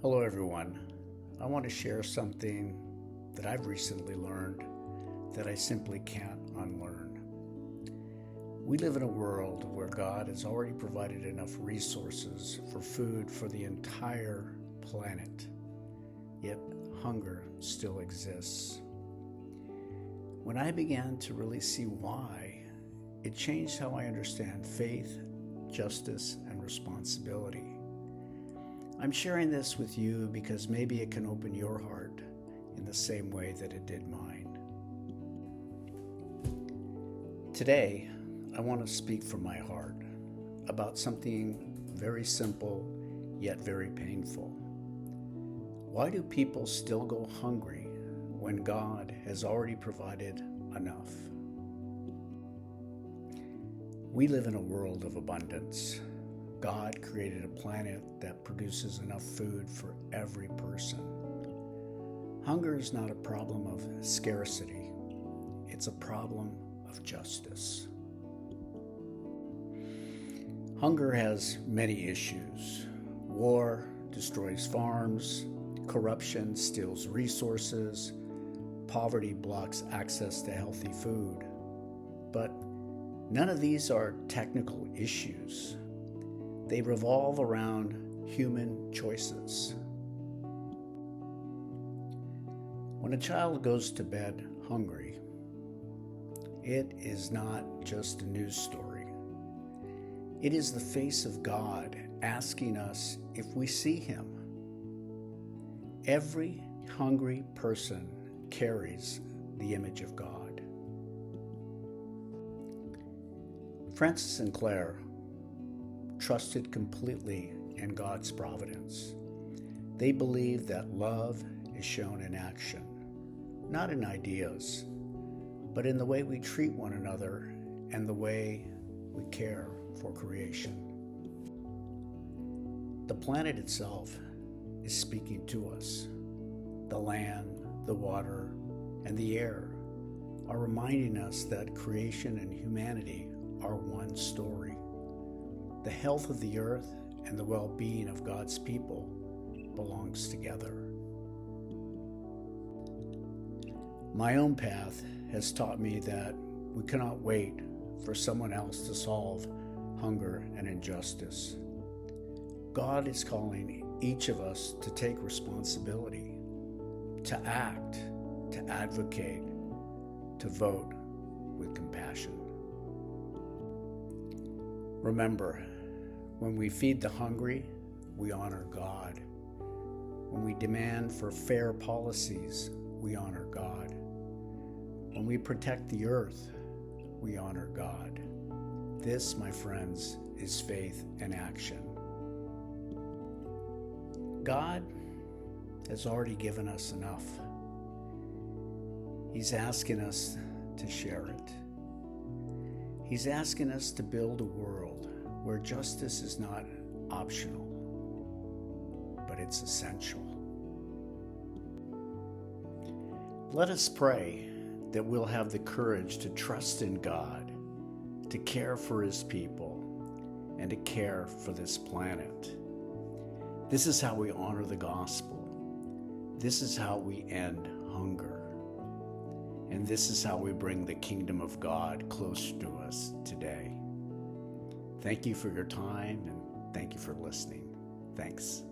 Hello everyone. I want to share something that I've recently learned that I simply can't unlearn. We live in a world where God has already provided enough resources for food for the entire planet, yet hunger still exists. When I began to really see why, it changed how I understand faith, justice, and responsibility. I'm sharing this with you because maybe it can open your heart in the same way that it did mine. Today, I want to speak from my heart about something very simple yet very painful. Why do people still go hungry when God has already provided enough? We live in a world of abundance. God created a planet that produces enough food for every person. Hunger is not a problem of scarcity. It's a problem of justice. Hunger has many issues. War destroys farms, corruption steals resources, poverty blocks access to healthy food. But none of these are technical issues. They revolve around human choices. When a child goes to bed hungry, it is not just a news story. It is the face of God asking us if we see Him. Every hungry person carries the image of God. Franciscan trusted completely in God's providence. They believe that love is shown in action, not in ideas, but in the way we treat one another and the way we care for creation. The planet itself is speaking to us. The land, the water, and the air are reminding us that creation and humanity are one story. The health of the earth and the well-being of God's people belongs together. My own path has taught me that we cannot wait for someone else to solve hunger and injustice. God is calling each of us to take responsibility, to act, to advocate, to vote with compassion. Remember, when we feed the hungry, we honor God. When we demand for fair policies, we honor God. When we protect the earth, we honor God. This, my friends, is faith in action. God has already given us enough. He's asking us to share it. He's asking us to build a world where justice is not optional, but it's essential. Let us pray that we'll have the courage to trust in God, to care for His people, and to care for this planet. This is how we honor the gospel. This is how we end hunger. And this is how we bring the kingdom of God close to us today. Thank you for your time, and thank you for listening. Thanks.